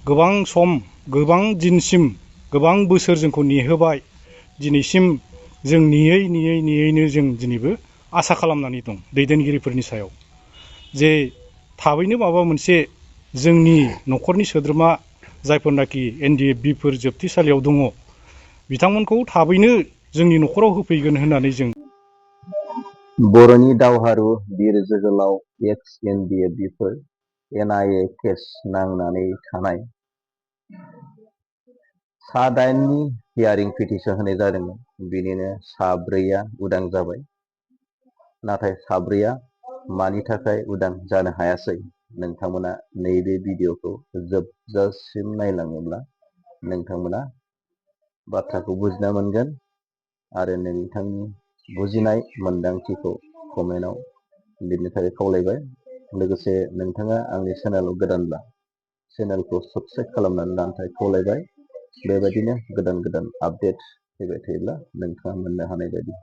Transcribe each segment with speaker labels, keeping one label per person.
Speaker 1: गोबां सम गोबां दिनसिम गोबां बोसोर जोंखौ नेहोबाय दिनैसिम जों नेयैनो जों दिनैबो आसा खालामनानै दं दैदेनगिरिफोरनि सायाव जे थाबैनो माबा मोनसे जोंनि न'खरनि सोद्रोमा जायफोरनाखि NDFB फोर जोबथेसालियाव दङ बिथांमोनखौ थाबैनो जोंनि न'खराव होफैगोन होननानै जों
Speaker 2: बर'नि दावहारु बिर जोहोलाव NDFB-फोर NIA केस नांनानै थानाय सा-8नि हियारिं पिटिसन होनाय जादोंमोन। बिनिनो सा-4आ उदां जाबाय। नाथाय सा-4आ मानि थाखाय उदां जानो हायासै नोंथांमोना नैबे भिडिअखौ जोबजासिम नायलाङोब्ला नोंथांमोना बाथ्राखौ बुजिना मोनगोन आरो नोंथांनि बुजिनाय मोन्दांथिखौ कमेन्टआव लिरनो थाखाय खावलायबाय। लोगोसे नोंथाङा आंनि चेनेलाव गोदानब्ला चेनेलखौ साबस्क्राइब खालामनानै लानो थाखाय खावलायबाय। बेबायदिनो गोदान गोदान आपडेट फैबाय थायोब्ला नोंथाङा मोननो हानाय बायदि।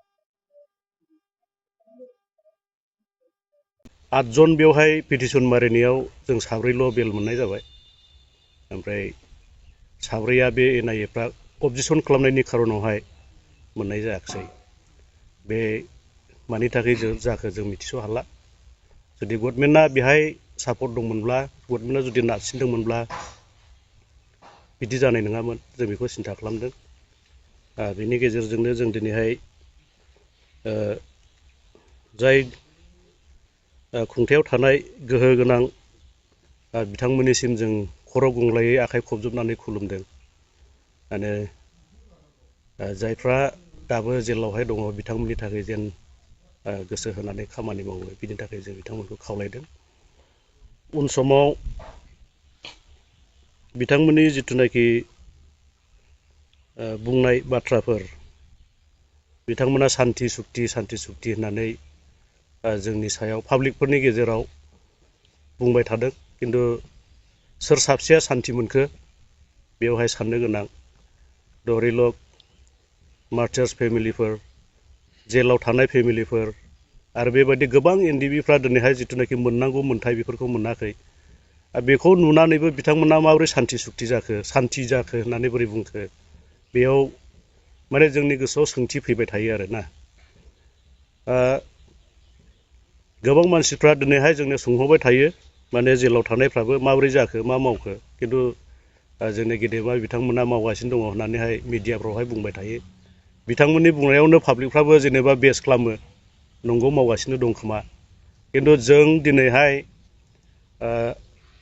Speaker 3: 8 जन बेवहाय पिटिसन मारिनायाव जों 4ल' बेल मोननाय जाबाय। ओमफ्राय 4आ बे NIA-फ्रा अबजेक्सन खालामनायनि खारनावहाय मोननाय जायाखिसै। बे मानि थाखाय जाखो जों मिथिस' हाला। जुदि गभर्नमेन्टआ बेहाय सापर्ट दंमोनब्ला गभर्नमेन्टआ जुदि नारसिनदोंमोनब्ला बिदि जानाय नङामोन जों बेखौ सिन्था खालामदों। बेनि गेजेरजोंनो जों दिनैहाय जाय खुंथायाव थानाय गोहो गोनां बिथांमोननिसिम जों खर' गंग्लायै आखाइ खबजबनानै खुलुमदों। आरो जायफ्रा दाबो जेलावहाय दङ बिथांमोननि थाखाय जेन गोसो होनानै खामानि मावो बिनि थाखाय जों बिथांमोनखौ खावलायदों। उन समाव बिथांमोननि जिथुनाखि बुंनाय बाथ्राफोर बिथांमोना सान्ति सुक्ति होननानै जोंनि सायाव पाब्लिकफोरनि गेजेराव बुंबाय थादों। खिन्थु सोर साबसेया सान्ति मोनखो बेवहाय साननो गोनां। धरिलक मार्टार्स फेमिलिफोर जेलाव थानाय फेमिलिफोर आरो बेबायदि गोबां NDFB-फ्रा दिनैहाय जिथुनाखि मोननांगौ मोन्थाय बेफोरखौ मोनाखै। बेखौ नुनानैबो बिथांमोना माबोरै सान्ति जाखो होननानै बोरै बुंखो बेयाव माने जोंनि गोसोआव सोंथि फैबाय थायो आरोना। गोबां मानसिफ्रा दिनैहाय जोंनो सोंहरबाय थायो माने जेलाव थानायफ्राबो माबोरै जाखो मा मावखो। खिन्थु जोंनि गेदेमा बिथांमोना मावगासिनो दङ होननानैहाय मिडियाफ्रावहाय बुंबाय थायो। बिथांमोननि बुंनायावनो पाब्लिकफ्राबो जेनेबा बेस खालामो नंगौ मावगासिनो दं खोमा। खिन्थु जों दिनैहाय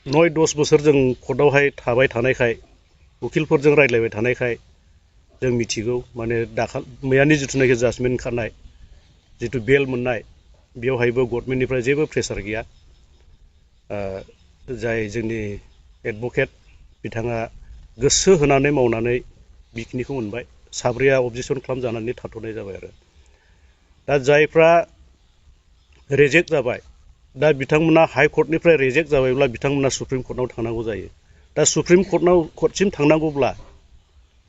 Speaker 3: 9-10 बोसोर जों कर्टआवहाय थाबाय थानायखाय उखिलफोरजों रायज्लायबाय थानायखाय जों मिथिगौ माने मैयानि जिथुनाखि जाजमेन्ट ओंखारनाय जिथु बेल मोननाय बेवहायबो गभर्नमेन्टनिफ्राय जेबो प्रेसार गैया। जाय जोंनि एडभकेट बिथाङा गोसो होनानै मावनानै बेखिनिखौ मोनबाय। 4आ अबजेक्सन खालामजानानै थाथ'नाय जाबाय आरो। दा जायफ्रा रिजेक्ट जाबाय दा बिथांमोना हाइकर्टनिफ्राय रिजेक्ट जाबायब्ला बिथांमोना सुप्रिम कर्टआव थांनांगौ जायो। दा सुप्रिम कर्टसिम थांनांगौब्ला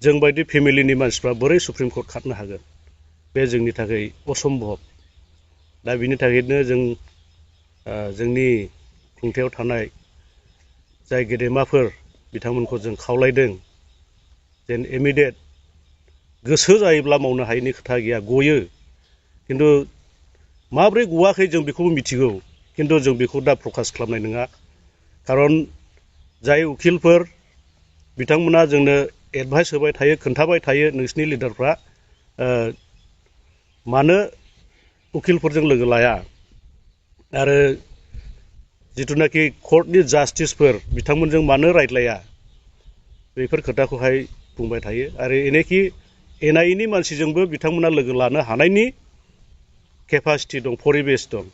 Speaker 3: जोंबायदि फेमिलिनि मानसिफ्रा बोरै सुप्रिम कर्ट खारनो हागोन बे जोंनि थाखाय असम्भब। दा बिनि थाखायनो जों जोंनि खुंथायाव थानाय जाय गेदेमाफोर बिथांमोनखौ जों खावलायदों जेन इमिडियेट गोसो जायोब्ला मावनो हायैनि खोथा गैया गयो। खिन्थु माब्रै गवाखै जों बेखौबो मिथिगौ। खिन्थु जों बेखौ दा प्रकास खालामनाय नङा। खारन जाय उखिलफोर बिथांमोना जोंनो एडभाइस होबाय थायो खोन्थाबाय थायो नोंसिनि लिडारफ्रा मानो उखिलफोरजों लोगो लाया आरो जिथुनाखि कर्टनि जास्टिसफोर बिथांमोनजों मानो रायज्लाया बेफोर खोथाखौहाय बुंबाय थायो। आरो एनेखि NIA-नि मानसिजोंबो बिथांमोना लोगो लानो हानायनि केपासिटि दं परिबेस दं।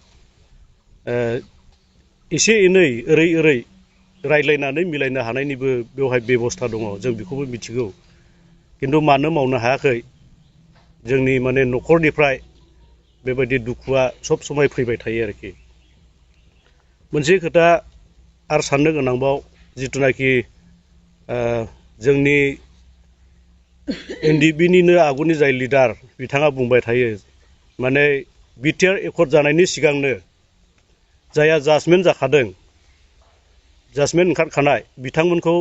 Speaker 3: एसे एनै ओरै रायज्लायनानै मिलायनो हानायनिबो बेवहाय बेबस्था दङ जों बेखौबो मिथिगौ। खिन्थु मानो मावनो हायाखै जोंनि माने न'खरनिफ्राय बेबायदि दुखुआ सब समाय फैबाय थायो आरोखि। मोनसे खोथा आरो साननो गोनांबाव जिथुनाखि जोंनि NDFB-निनो आगुनि जाय लिडार बिथाङा बुंबाय थायो माने BTR एकर्ड जानायनि सिगांनो जायहा जाजमेन्ट जाखादों जाजमेन्ट ओंखारखानाय बिथांमोनखौ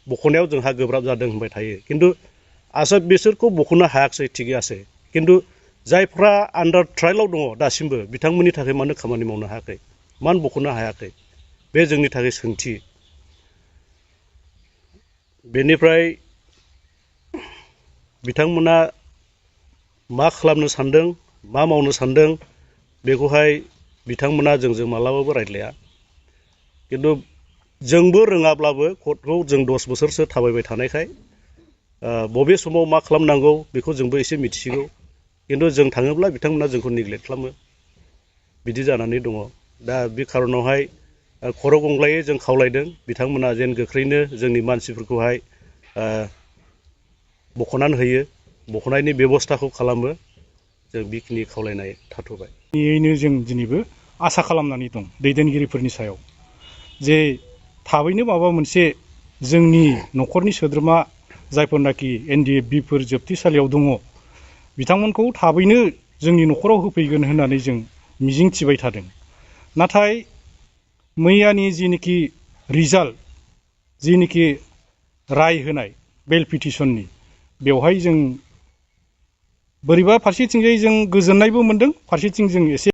Speaker 3: बख'नायाव जोंहा गोब्राब जादों होनबाय थायो खिन्थु आसा बिसोरखौ बख'नो हायाखिसै थिगैयासै खिन्थु जायफ्रा आन्डार ट्रायेलाव दङ दासिमबो बिथांमोननि थाखाय मानो खामानि मावनो हायाखै मानो बख'नो हायाखै बे जोंनि थाखाय सोंथि बेनिफ्राय बिथांमोना मा खालामनो सानदों मा मावनो सानदों बेखौहाय बिथांमोना जोंजों मालाबाबो रायज्लाया खिन्थु जोंबो रोङाब्लाबो कर्टखौ जों 10 बोसोरसो थाबायबाय थानायखाय बबे समाव मा खालामनांगौ बेखौ जोंबो एसे मिथिसिगौ खिन्थु जों थाङोब्ला बिथांमोना जोंखौ नेग्लेक्ट खालामो बिदि जानानै दङ दा बे खारनावहाय खर' गंग्लायै जों खावलायदों बिथांमोना जेन गोख्रैनो जोंनि मानसिफोरखौहाय बख'नानै होयो बख'नायनि बेब'स्थाखौ खालामो जों बेखिनि खावलायनाय थाथ'बाय
Speaker 1: नियैनो जों दिनैबो आसा खालामनानै दं दैदेनगिरिफोरनि सायाव जे थाबैनो माबा मोनसे जोंनि न'खरनि सोद्रोमा जायफोरनाखि NDFB-फोर जोबथेसालियाव दङ बिथांमोनखौ थाबैनो जोंनि न'खराव होफैगोन होननानै जों मिजिंथिबाय थादों नाथाय मैयानि जिनोखि रिजाल्ट जिनोखि राय होनाय बेल पिटिसननि बेवहाय जों बोरैबा फारसेथिंजाय जों गोजोननायबो मोनदों फारसेथिं जों एसे